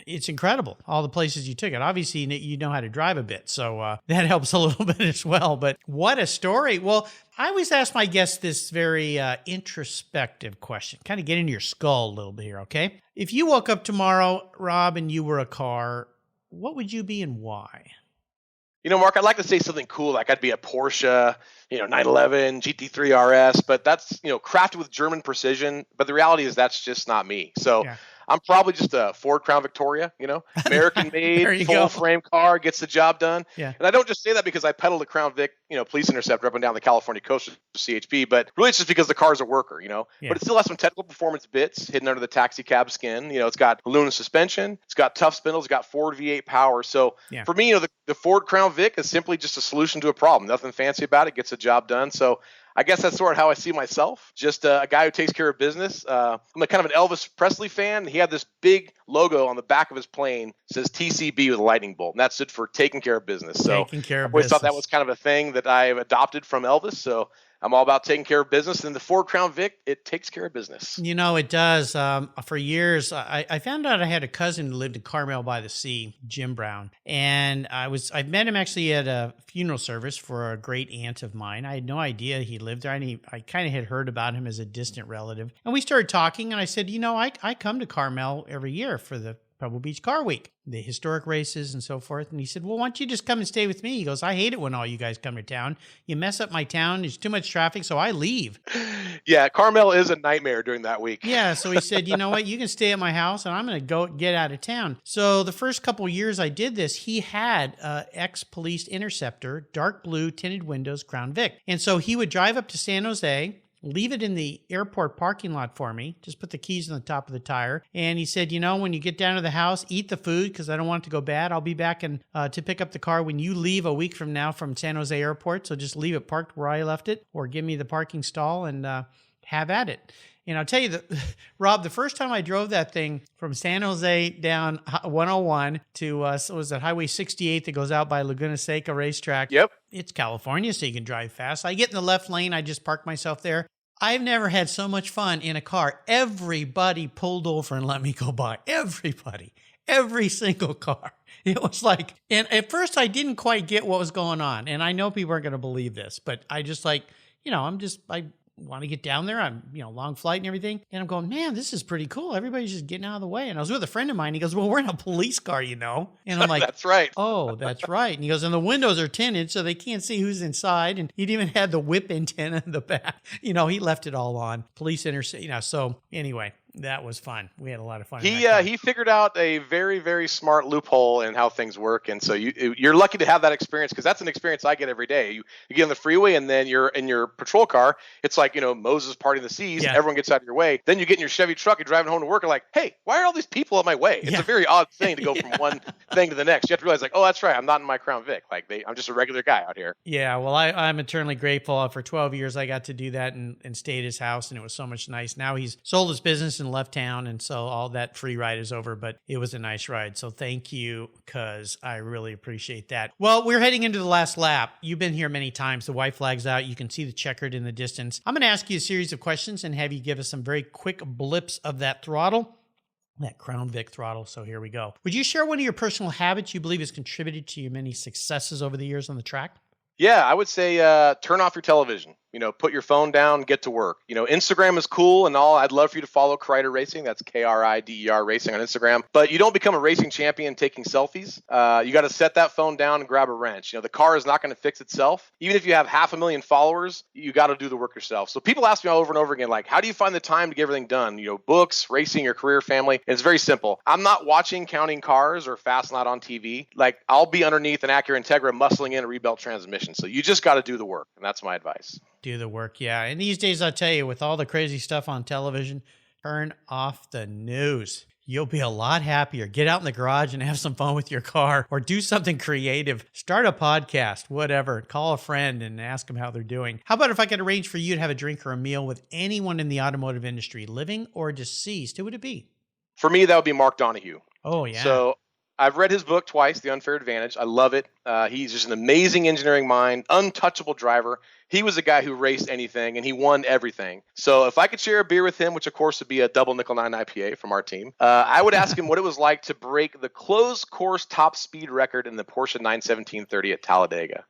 Speaker 1: it's incredible, all the places you took it. Obviously, you know how to drive a bit, so that helps a little bit as well. But what a story. Well, I always ask my guests this very introspective question, kind of get into your skull a little bit here, okay? If you woke up tomorrow, Rob, and you were a car, what would you be and why?
Speaker 3: Mark, I'd like to say something cool, like I'd be a Porsche, 911, GT3 RS, but that's, crafted with German precision. But the reality is that's just not me. So I'm probably just a Ford Crown Victoria, American made, full frame car, gets the job done.
Speaker 1: Yeah.
Speaker 3: And I don't just say that because I pedaled a Crown Vic, police interceptor up and down the California coast with CHP, but really it's just because the car's a worker,
Speaker 1: Yeah.
Speaker 3: But it still has some technical performance bits hidden under the taxi cab skin. It's got aluminum suspension, it's got tough spindles, it's got Ford V8 power. So for me, the Ford Crown Vic is simply just a solution to a problem. Nothing fancy about it, gets the job done. So I guess that's sort of how I see myself. Just a guy who takes care of business. I'm kind of an Elvis Presley fan. He had this big logo on the back of his plane, says TCB with a lightning bolt, and that's it for taking care of business. So I always thought that was kind of a thing that I adopted from Elvis. So I'm all about taking care of business, and the Ford Crown Vic, it takes care of business.
Speaker 1: It does. For years, I found out I had a cousin who lived in Carmel by the Sea, Jim Brown, and I met him actually at a funeral service for a great aunt of mine. I had no idea he lived there. I kind of had heard about him as a distant relative, and we started talking, and I said, I come to Carmel every year for the Pebble Beach Car Week, the historic races and so forth. And he said, well, why don't you just come and stay with me? He goes, I hate it when all you guys come to town. You mess up my town. There's too much traffic, so I leave.
Speaker 3: Yeah, Carmel is a nightmare during that week.
Speaker 1: Yeah, so he said, you know what? You can stay at my house, and I'm going to go get out of town. So the first couple of years I did this, he had an ex-police Interceptor, dark blue, tinted windows, Crown Vic. And so he would drive up to San Jose, leave it in the airport parking lot for me, just put the keys on the top of the tire. And he said, when you get down to the house, eat the food because I don't want it to go bad. I'll be back to pick up the car when you leave a week from now from San Jose Airport. So just leave it parked where I left it or give me the parking stall and have at it. And I'll tell you, Rob, the first time I drove that thing from San Jose down 101 to, was that Highway 68 that goes out by Laguna Seca racetrack?
Speaker 3: Yep.
Speaker 1: It's California, so you can drive fast. I get in the left lane. I just park myself there. I've never had so much fun in a car. Everybody pulled over and let me go by. Everybody. Every single car. It was like, and at first I didn't quite get what was going on. And I know people aren't going to believe this, but I just I want to get down there. I'm, long flight and everything. And I'm going, man, this is pretty cool. Everybody's just getting out of the way. And I was with a friend of mine. He goes, well, we're in a police car, And I'm like,
Speaker 3: that's right.
Speaker 1: Oh, that's right. And he goes, and the windows are tinted so they can't see who's inside. And he'd even had the whip antenna in the back. He left it all on. Police so anyway, that was fun. We had a lot of fun.
Speaker 3: He figured out a very, very smart loophole in how things work. And so you're lucky to have that experience because that's an experience I get every day. You get on the freeway and then you're in your patrol car. It's like, Moses parting the seas. Yeah. Everyone gets out of your way. Then you get in your Chevy truck, you're driving home to work and like, hey, why are all these people in my way? It's a very odd thing to go from one thing to the next. You have to realize oh, that's right. I'm not in my Crown Vic. I'm just a regular guy out here.
Speaker 1: Yeah. Well, I'm eternally grateful. For 12 years, I got to do that and stay at his house. And it was so much nice. Now he's sold his business and left town. And so all that free ride is over, but it was a nice ride. So thank you, because I really appreciate that. Well, we're heading into the last lap. You've been here many times. The white flag's out. You can see the checkered in the distance. I'm going to ask you a series of questions and have you give us some very quick blips of that throttle, that Crown Vic throttle. So here we go. Would you share one of your personal habits you believe has contributed to your many successes over the years on the track?
Speaker 3: Yeah, I would say turn off your television. Put your phone down, get to work. Instagram is cool and all. I'd love for you to follow Krider Racing. That's Krider Racing on Instagram. But you don't become a racing champion taking selfies. You got to set that phone down and grab a wrench. The car is not going to fix itself. Even if you have 500,000 followers, you got to do the work yourself. So people ask me over and over again, like, how do you find the time to get everything done? Books, racing, your career, family. And it's very simple. I'm not watching Counting Cars or Fast Not on TV. Like, I'll be underneath an Acura Integra muscling in a rebuilt transmission. So you just got to do the work. And that's my advice.
Speaker 1: Do the work, yeah. And these days, I'll tell you, with all the crazy stuff on television, turn off the news. You'll be a lot happier. Get out in the garage and have some fun with your car or do something creative. Start a podcast, whatever. Call a friend and ask them how they're doing. How about if I could arrange for you to have a drink or a meal with anyone in the automotive industry, living or deceased? Who would it be?
Speaker 3: For me, that would be Mark Donahue.
Speaker 1: Oh, yeah.
Speaker 3: So I've read his book twice, The Unfair Advantage. I love it. He's just an amazing engineering mind, untouchable driver. He was a guy who raced anything, and he won everything. So if I could share a beer with him, which of course would be a double Nickel 9 IPA from our team, I would ask him what it was like to break the closed course top speed record in the Porsche 917-30 at Talladega.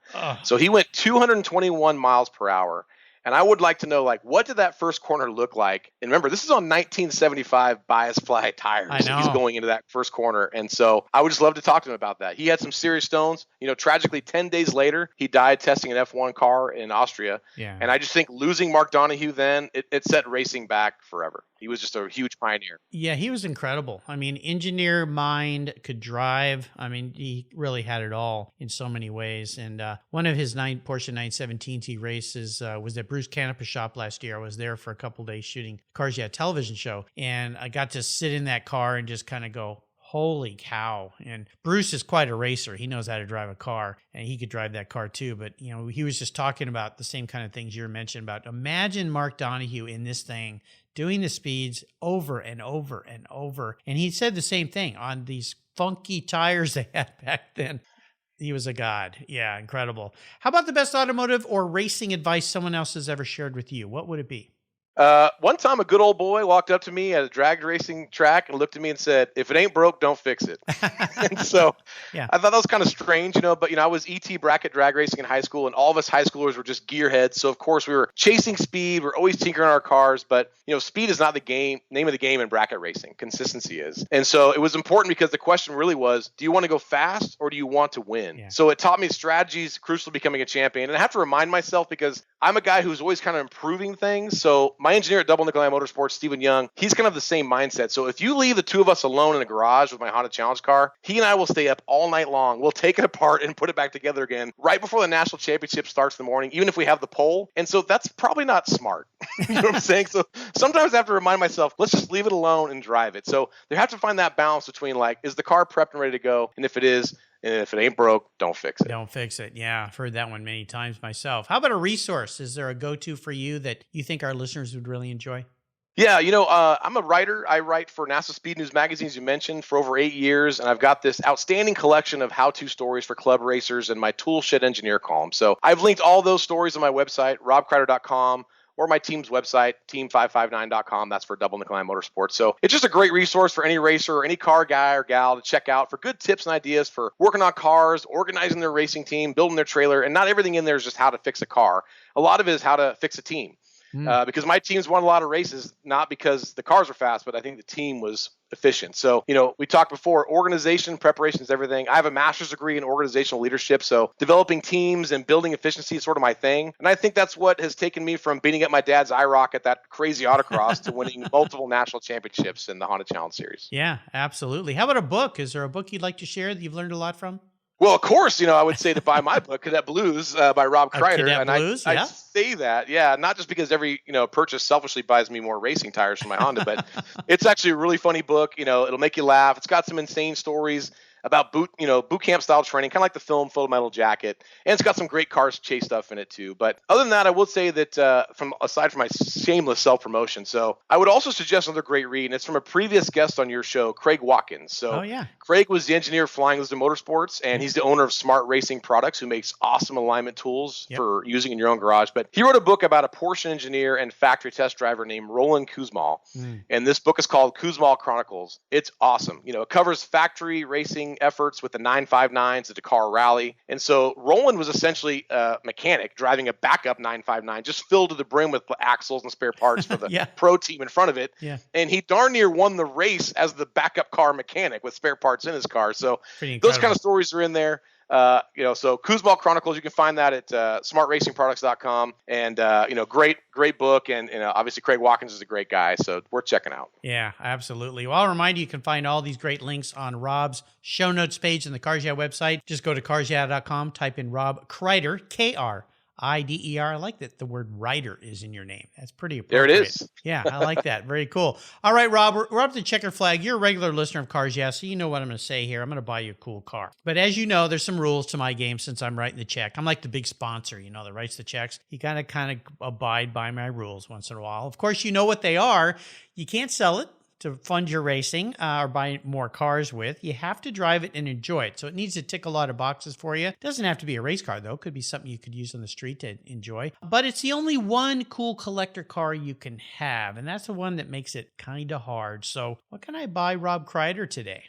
Speaker 3: So he went 221 miles per hour. And I would like to know, like, what did that first corner look like? And remember, this is on 1975 bias fly tires.
Speaker 1: I know.
Speaker 3: He's going into that first corner. And so I would just love to talk to him about that. He had some serious stones. Tragically, 10 days later, he died testing an F1 car in Austria.
Speaker 1: Yeah.
Speaker 3: And I just think losing Mark Donohue then, it set racing back forever. He was just a huge pioneer.
Speaker 1: Yeah, he was incredible. I mean, engineer mind, could drive. I mean, he really had it all in so many ways. And one of his Porsche 917s he races was at Bruce Canepa's shop last year. I was there for a couple days shooting Cars Yeah television show. And I got to sit in that car and just kind of go, holy cow. And Bruce is quite a racer. He knows how to drive a car, and he could drive that car too. But, he was just talking about the same kind of things you were mentioning about. Imagine Mark Donohue in this thing doing the speeds over and over and over. And he said the same thing on these funky tires they had back then. He was a god. Yeah, incredible. How about the best automotive or racing advice someone else has ever shared with you? What would it be?
Speaker 3: One time a good old boy walked up to me at a drag racing track and looked at me and said, "If it ain't broke, don't fix it." And so
Speaker 1: Yeah.
Speaker 3: I thought that was kind of strange, but I was ET bracket drag racing in high school, and all of us high schoolers were just gearheads. So of course we were chasing speed. We're always tinkering our cars, but speed is not the name of the game in bracket racing. Consistency is. And so it was important because the question really was, do you want to go fast or do you want to win?
Speaker 1: Yeah.
Speaker 3: So it taught me strategies crucial to becoming a champion. And I have to remind myself because I'm a guy who's always kind of improving things. So my engineer at Double Nickel Eye Motorsports, Stephen Young, he's kind of the same mindset. So if you leave the two of us alone in a garage with my Honda Challenge car, he and I will stay up all night long. We'll take it apart and put it back together again right before the national championship starts in the morning, even if we have the pole. And so that's probably not smart. You know what I'm saying? So sometimes I have to remind myself, let's just leave it alone and drive it. So they have to find that balance between, like, is the car prepped and ready to go? And if it is, and if it ain't broke, don't fix it.
Speaker 1: Don't fix it. Yeah, I've heard that one many times myself. How about a resource? Is there a go-to for you that you think our listeners would really enjoy?
Speaker 3: Yeah, I'm a writer. I write for NASA Speed News magazine, as you mentioned, for over 8 years, and I've got this outstanding collection of how-to stories for club racers and my Toolshed Engineer column. So I've linked all those stories on my website, robkrider.com, or my team's website, team559.com. That's for Double Nickel Eye Motorsports. So it's just a great resource for any racer or any car guy or gal to check out for good tips and ideas for working on cars, organizing their racing team, building their trailer. And not everything in there is just how to fix a car. A lot of it is how to fix a team. Because my team's won a lot of races, not because the cars were fast, but I think the team was efficient. So, we talked before, organization, preparation is everything. I have a master's degree in organizational leadership. So developing teams and building efficiency is sort of my thing. And I think that's what has taken me from beating up my dad's IROC at that crazy autocross to winning multiple national championships in the Honda Challenge Series.
Speaker 1: Yeah, absolutely. How about a book? Is there a book you'd like to share that you've learned a lot from?
Speaker 3: Well, of course, I would say to buy my book, Cadet Blues by Rob Krider.
Speaker 1: Cadet
Speaker 3: And
Speaker 1: Blues,
Speaker 3: I say that, not just because every purchase selfishly buys me more racing tires for my Honda, but it's actually a really funny book. It'll make you laugh. It's got some insane stories about boot camp style training, kind of like the film Full Metal Jacket, and it's got some great cars chase stuff in it too. But other than that, I will say that aside from my shameless self promotion, so I would also suggest another great read, and it's from a previous guest on your show, Craig Watkins. So Craig was the engineer flying Lizard Motorsports, and he's the owner of Smart Racing Products, who makes awesome alignment tools for using in your own garage. But he wrote a book about a Porsche engineer and factory test driver named Roland Kuzmal, and this book is called Kuzmal Chronicles. It's awesome. It covers factory racing efforts with the 959s, the Dakar Rally. And so Roland was essentially a mechanic driving a backup 959, just filled to the brim with axles and spare parts for the pro team in front of it. Yeah. And he darn near won the race as the backup car mechanic with spare parts in his car. So those kind of stories are in there. So Kuzmal Chronicles, you can find that at smartracingproducts.com, and great book, and obviously Craig Watkins is a great guy, so worth checking out.
Speaker 1: Yeah, absolutely. Well, I'll remind you, you can find all these great links on Rob's show notes page on the Cars Yeah website. Just go to carsyeah.com, type in Rob Krider, Krider. I like that the word writer is in your name. That's pretty appropriate.
Speaker 3: There it is.
Speaker 1: Yeah, I like that. Very cool. All right, Rob, we're up to checker flag. You're a regular listener of Cars Yeah, so you know what I'm going to say here. I'm going to buy you a cool car. But as you know, there's some rules to my game since I'm writing the check. I'm like the big sponsor, that writes the checks. You got to kind of abide by my rules once in a while. Of course, you know what they are. You can't sell it to fund your racing or buy more cars with. You have to drive it and enjoy it. So it needs to tick a lot of boxes for you. It doesn't have to be a race car, though. It could be something you could use on the street to enjoy. But it's the only one cool collector car you can have, and that's the one that makes it kind of hard. So what can I buy Rob Krider today?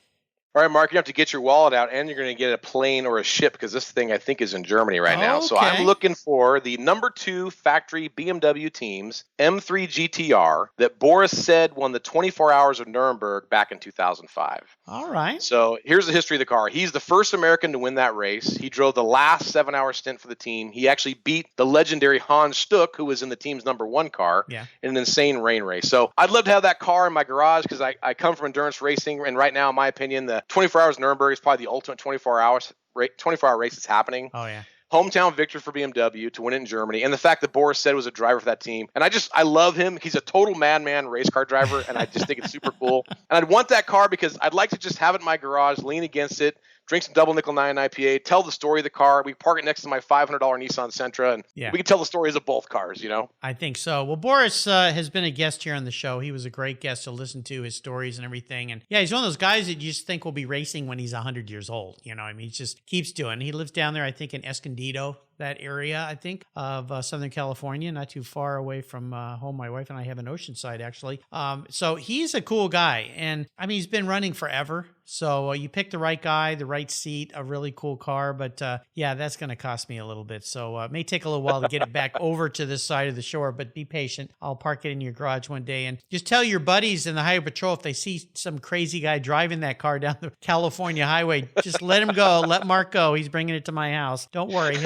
Speaker 3: All right, Mark, you have to get your wallet out, and you're going to get a plane or a ship because this thing, I think, is in Germany right now. So I'm looking for the number 2 factory BMW team's M3 GTR that Boris said won the 24 Hours of Nuremberg back in 2005.
Speaker 1: All right.
Speaker 3: So here's the history of the car. He's the first American to win that race. He drove the last 7-hour stint for the team. He actually beat the legendary Hans Stuck, who was in the team's number 1 car, in an insane rain race. So I'd love to have that car in my garage because I come from endurance racing, and right now, in my opinion, the 24 Hours Nuremberg is probably the ultimate 24-hour race that's happening.
Speaker 1: Oh, yeah.
Speaker 3: Hometown victory for BMW to win it in Germany. And the fact that Boris said was a driver for that team. And I love him. He's a total madman race car driver, and I just think it's super cool. And I'd want that car because I'd like to just have it in my garage, lean against it, drink some double nickel 9 IPA, tell the story of the car. We park it next to my $500 Nissan Sentra, and we can tell the stories of both cars,
Speaker 1: I think so. Well, Boris has been a guest here on the show. He was a great guest to listen to, his stories and everything. And he's one of those guys that you just think will be racing when he's 100 years old. He just keeps doing. He lives down there, I think, in Escondido, that area, I think, of Southern California, not too far away from home. My wife and I have an Oceanside, actually. So he's a cool guy. And he's been running forever. So you picked the right guy, the right seat, a really cool car. But that's going to cost me a little bit. So it may take a little while to get it back over to this side of the shore, but be patient. I'll park it in your garage one day. And just tell your buddies in the Highway Patrol, if they see some crazy guy driving that car down the California highway, just let him go. Let Mark go. He's bringing it to my house. Don't worry.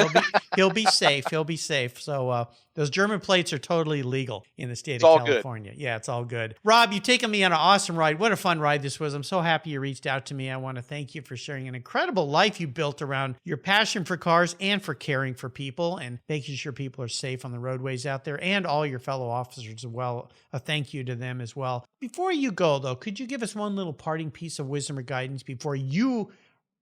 Speaker 1: He'll be safe. He'll be safe. So those German plates are totally legal in the state of California. Good. Yeah, it's all good. Rob, you've taken me on an awesome ride. What a fun ride this was. I'm so happy you reached out to me. I want to thank you for sharing an incredible life you built around your passion for cars and for caring for people and making sure people are safe on the roadways out there, and all your fellow officers as well. A thank you to them as well. Before you go, though, could you give us one little parting piece of wisdom or guidance before you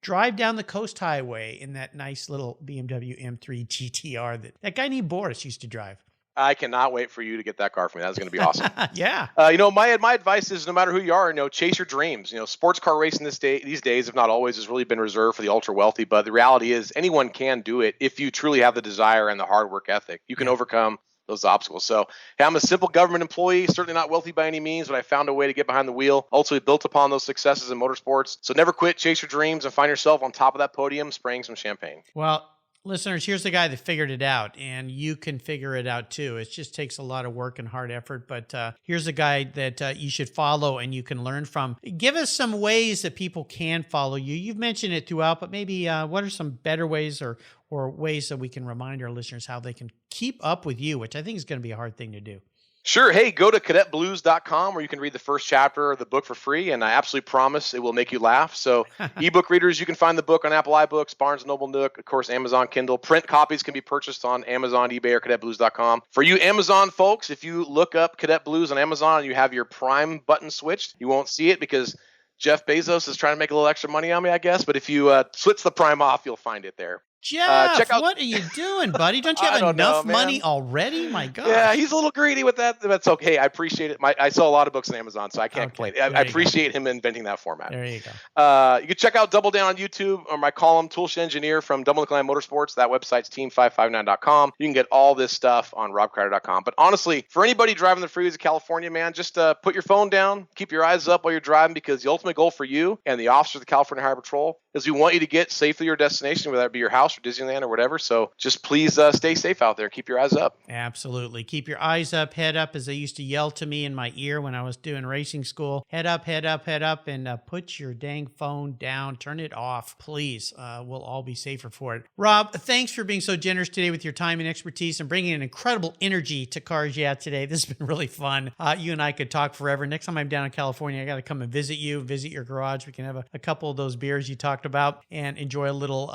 Speaker 1: drive down the coast highway in that nice little BMW M3 GTR that guy named Boris used to drive?
Speaker 3: I cannot wait for you to get that car for me. That's going to be awesome.
Speaker 1: Yeah.
Speaker 3: My advice is no matter who you are, chase your dreams. Sports car racing these days, if not always, has really been reserved for the ultra wealthy. But the reality is anyone can do it if you truly have the desire and the hard work ethic. You can overcome those obstacles. So I'm a simple government employee, certainly not wealthy by any means, but I found a way to get behind the wheel, ultimately built upon those successes in motorsports. So never quit, chase your dreams, and find yourself on top of that podium spraying some champagne.
Speaker 1: Well, listeners, here's the guy that figured it out, and you can figure it out too. It just takes a lot of work and hard effort, but here's a guy that you should follow and you can learn from. Give us some ways that people can follow you. You've mentioned it throughout, but maybe what are some better ways or ways that we can remind our listeners how they can keep up with you, which I think is going to be a hard thing to do?
Speaker 3: Sure. Hey, go to cadetblues.com where you can read the first chapter of the book for free, and I absolutely promise it will make you laugh. So ebook readers, you can find the book on Apple iBooks, Barnes & Noble Nook, of course, Amazon Kindle. Print copies can be purchased on Amazon, eBay, or cadetblues.com. For you Amazon folks, if you look up Cadet Blues on Amazon and you have your Prime button switched, you won't see it because Jeff Bezos is trying to make a little extra money on me, I guess. But if you switch the Prime off, you'll find it there.
Speaker 1: Jeff, what are you doing, buddy? Don't you have enough money already? My God.
Speaker 3: Yeah, he's a little greedy with that. That's okay. I appreciate it. I sell a lot of books on Amazon, so I can't complain. I appreciate him inventing that format.
Speaker 1: There you go.
Speaker 3: You can check out Double Down on YouTube or my column, Toolshed Engineer from Double Nickel Motorsports. That website's team559.com. You can get all this stuff on robkrider.com. But honestly, for anybody driving the freeways of California, man, just put your phone down, keep your eyes up while you're driving, because the ultimate goal for you and the officers of the California Highway Patrol is we want you to get safely to your destination, whether it be your house or Disneyland or whatever. So just please stay safe out there. Keep your eyes up.
Speaker 1: Absolutely. Keep your eyes up, head up, as they used to yell to me in my ear when I was doing racing school. Head up, head up, head up, and put your dang phone down. Turn it off, please. We'll all be safer for it. Rob, thanks for being so generous today with your time and expertise and bringing an incredible energy to Cars Yeah today. This has been really fun. You and I could talk forever. Next time I'm down in California, I got to come and visit you, visit your garage. We can have a couple of those beers you talked about and enjoy a little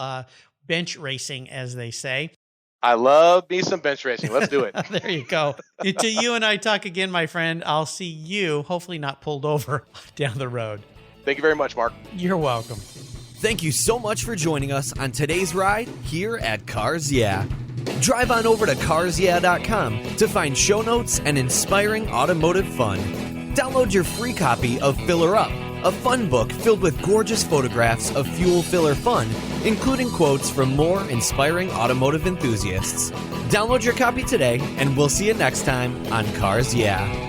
Speaker 1: bench racing, as they say.
Speaker 3: I love me some bench racing. Let's do it.
Speaker 1: There you go. Until you and I talk again, my friend, I'll see you, hopefully not pulled over, down the road.
Speaker 3: Thank you very much, Mark.
Speaker 1: You're welcome.
Speaker 2: Thank you so much for joining us on today's ride here at Cars Yeah. Drive on over to carsyeah.com to find show notes and inspiring automotive fun. Download your free copy of Filler Up, a fun book filled with gorgeous photographs of fuel filler fun, including quotes from more inspiring automotive enthusiasts. Download your copy today, and we'll see you next time on Cars Yeah.